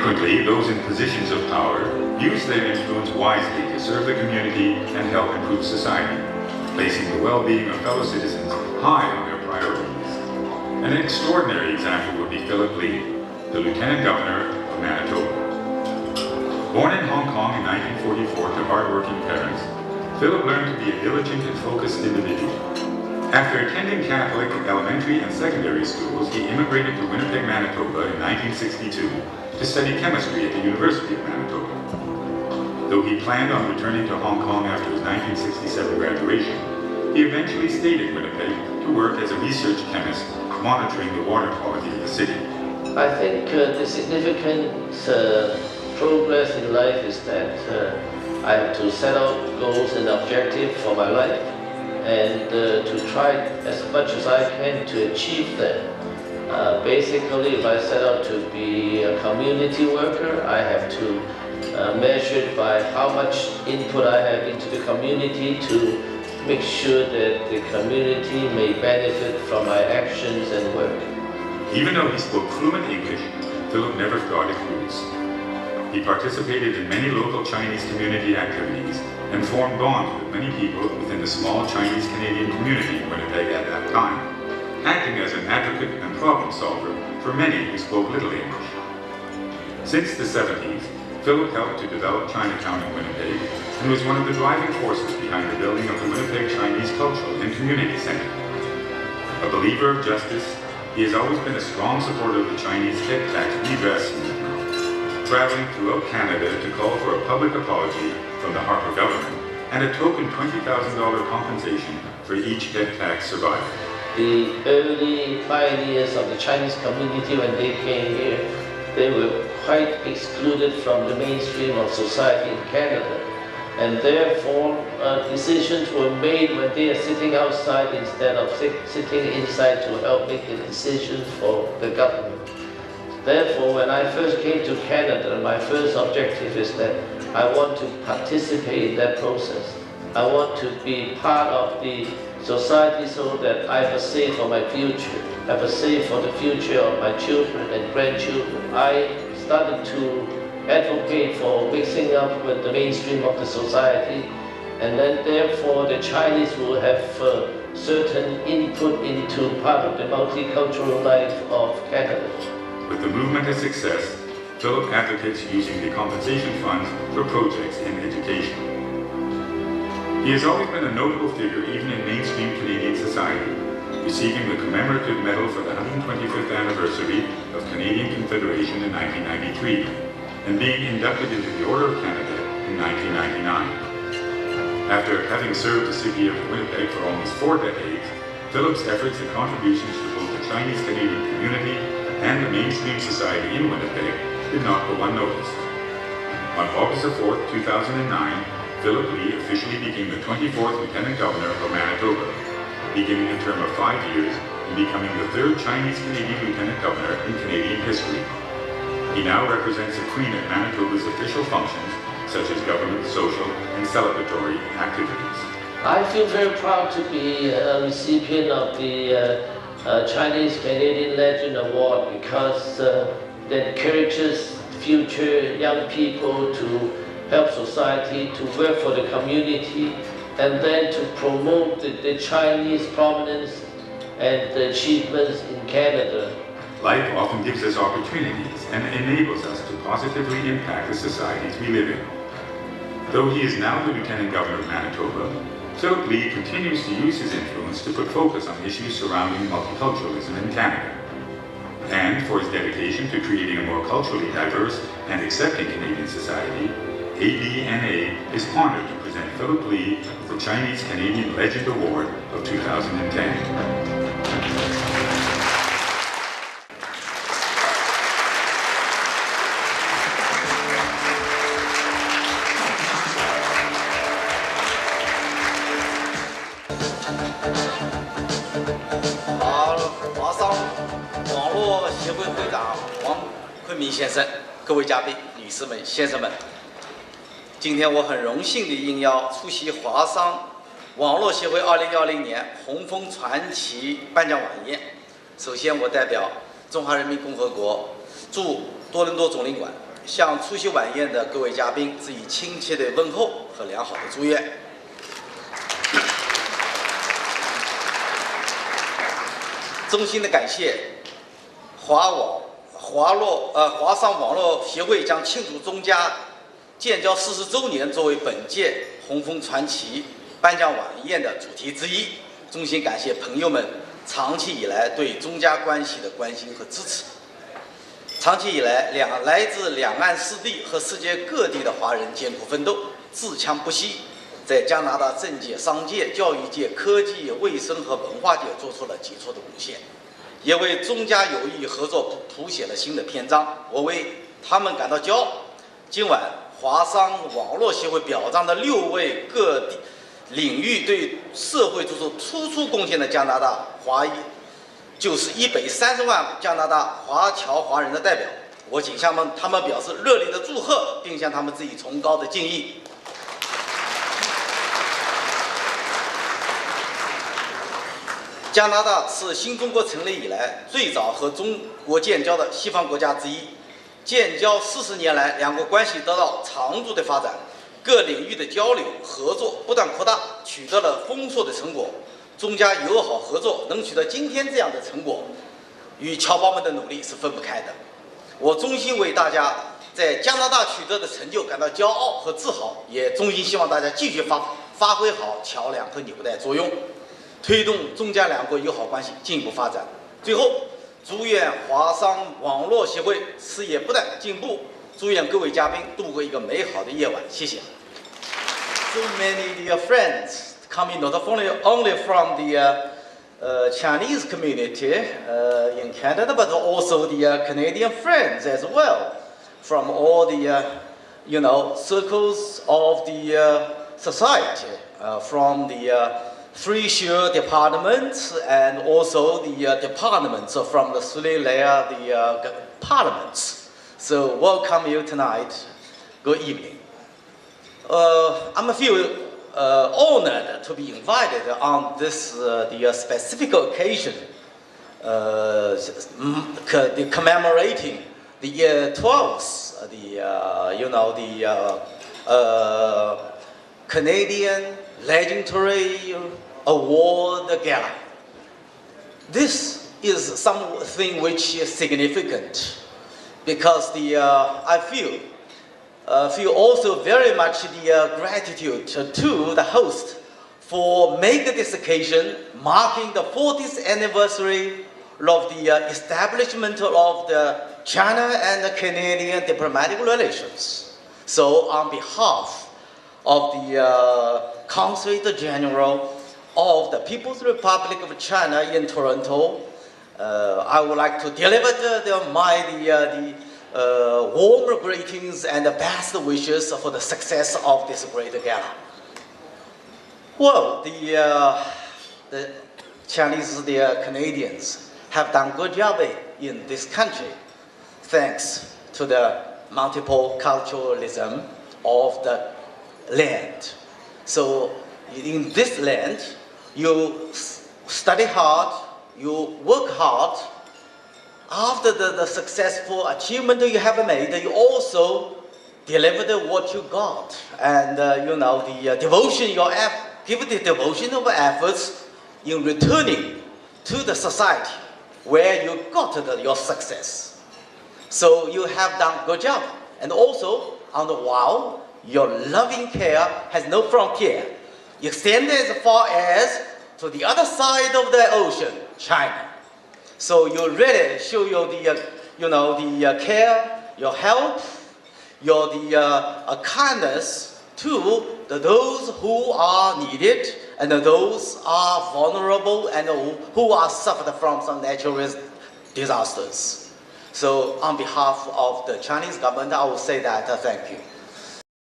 Frequently, those in positions of power use their influence wisely to serve the community and help improve society, placing the well-being of fellow citizens high on their priorities. An extraordinary example would be Philip Lee, the Lieutenant Governor of Manitoba. Born in Hong Kong in 1944 to hard-working parents, Philip learned to be a diligent and focused individual. After attending Catholic elementary and secondary schools, he immigrated to Winnipeg, Manitoba in 1962 to study chemistry at the University of Manitoba. Though he planned on returning to Hong Kong after his 1967 graduation, he eventually stayed in Winnipeg to work as a research chemist, monitoring the water quality of the city. I think the significant progress in life is that I have to set out goals and objectives for my life and to try as much as I can to achieve them. Basically, if I set out to be a community worker, I have to measure it by how much input I have into the community to make sure that the community may benefit from my actions and work. Even though he spoke fluent English, Philip never forgot his roots. He participated in many local Chinese community activities and formed bonds with many people within the small Chinese-Canadian community in Winnipeg at that time, acting as an advocate and problem solver for many who spoke little English. Since the 70s, Philip helped to develop Chinatown in Winnipeg and was one of the driving forces behind the building of the Winnipeg Chinese Cultural and Community Center. A believer of justice, he has always been a strong supporter of the Chinese head tax redress movement, traveling throughout Canada to call for a public apology from the Harper government and a token $20,000 compensation for each head tax survivor. The early pioneers of the Chinese community, when they came here, they were quite excluded from the mainstream of society in Canada. And therefore, decisions were made when they are sitting outside instead of sitting inside to help make the decisions for the government. Therefore, when I first came to Canada, my first objective is that I want to participate in that process. I want to be part of the society so that I have a say for my future, have a say for the future of my children and grandchildren. I started to advocate for mixing up with the mainstream of the society, and then therefore the Chinese will have certain input into part of the multicultural life of Canada. With the movement a success, Philip advocates using the compensation funds for projects in education. He has always been a notable figure even in mainstream Canadian society, receiving the commemorative medal for the 125th anniversary of Canadian Confederation in 1993, and being inducted into the Order of Canada in 1999. After having served the city of Winnipeg for almost 4 decades, Philip's efforts and contributions to both the Chinese-Canadian community and the mainstream society in Winnipeg did not go unnoticed. On August 4, 2009, Philip Lee officially became the 24th Lieutenant Governor of Manitoba, beginning a term of 5 years and becoming the 3rd Chinese-Canadian Lieutenant Governor in Canadian history. He now represents the Queen at Manitoba's official functions, such as government, social, and celebratory activities. I feel very proud to be a recipient of the Chinese Canadian Legend Award because that encourages future young people to help society, to work for the community, and then to promote the Chinese prominence and the achievements in Canada. Life often gives us opportunities and enables us to positively impact the societies we live in. Though he is now the Lieutenant Governor of Manitoba, Philip Lee continues to use his influence to put focus on issues surrounding multiculturalism in Canada. And for his dedication to creating a more culturally diverse and accepting Canadian society, ABNA is honored to present Philip Lee with the Chinese Canadian Legend Award of 2010.先生，各位嘉宾、女士们、先生们，今天我很荣幸地应邀出席华商网络协会2010年红枫传奇颁奖晚宴。首先，我代表中华人民共和国驻多伦多总领馆向出席晚宴的各位嘉宾致以亲切的问候和良好的祝愿。衷心的感谢华商网络协会将庆祝中加建交40周年作为本届红枫传奇颁奖晚宴的主题之一。衷心感谢朋友们长期以来对中加关系的关心和支持。长期以来，来自两岸四地和世界各地的华人艰苦奋斗，自强不息，在加拿大政界、商界、教育界、科技、卫生和文化界做出了杰出的贡献，也为中加友谊合作谱写了新的篇章。我为他们感到骄傲。今晚，华商网络协会表彰的6位各地领域对社会做出突出贡献的加拿大华裔，就是130万加拿大华侨华人的代表。我仅向他们表示热烈的祝贺，并向他们致以崇高的敬意。加拿大是新中国成立以来最早和中国建交的西方国家之一。建交40年来，两国关系得到长足的发展，各领域的交流合作不断扩大，取得了丰硕的成果。中加友好合作能取得今天这样的成果，与侨胞们的努力是分不开的。我衷心为大家在加拿大取得的成就感到骄傲和自豪，也衷心希望大家继续发挥好桥梁和纽带作用，推动中加两国友好关系进一步发展。最后，祝愿华商网络协会事业不断进步，祝愿各位嘉宾度过一个美好的夜晚。谢谢。So many dear friends coming not only from the Chinese community in Canada, but also the Canadian friends as well, from all the circles of the society, from the Free Share departments and also the departments from the 3-layer the parliaments. So welcome you tonight. Good evening. I'm feel honored to be invited on this the specific occasion, commemorating the 12th, Canadian Legendary Award Gala. This is something which is significant because I feel also very much the gratitude to the host for making this occasion marking the 40th anniversary of the establishment of the China and the Canadian diplomatic relations. So on behalf of the Consulate General of the People's Republic of China in Toronto, I would like to deliver my warm greetings and the best wishes for the success of this great gala. Well, the Chinese, the Canadians have done a good job in this country, thanks to the multiple culturalism of the land. So in this land, you study hard, you work hard. After the successful achievement you have made, you also delivered what you got, and the devotion give the devotion of efforts in returning to the society where you got your success. So you have done a good job, and also on the while, your loving care has no frontier, extended as far as to the other side of the ocean, China. So you really show the care, your help, your kindness to those who are needed and those are vulnerable and who are suffered from some natural disasters. So on behalf of the Chinese government, I will say that thank you.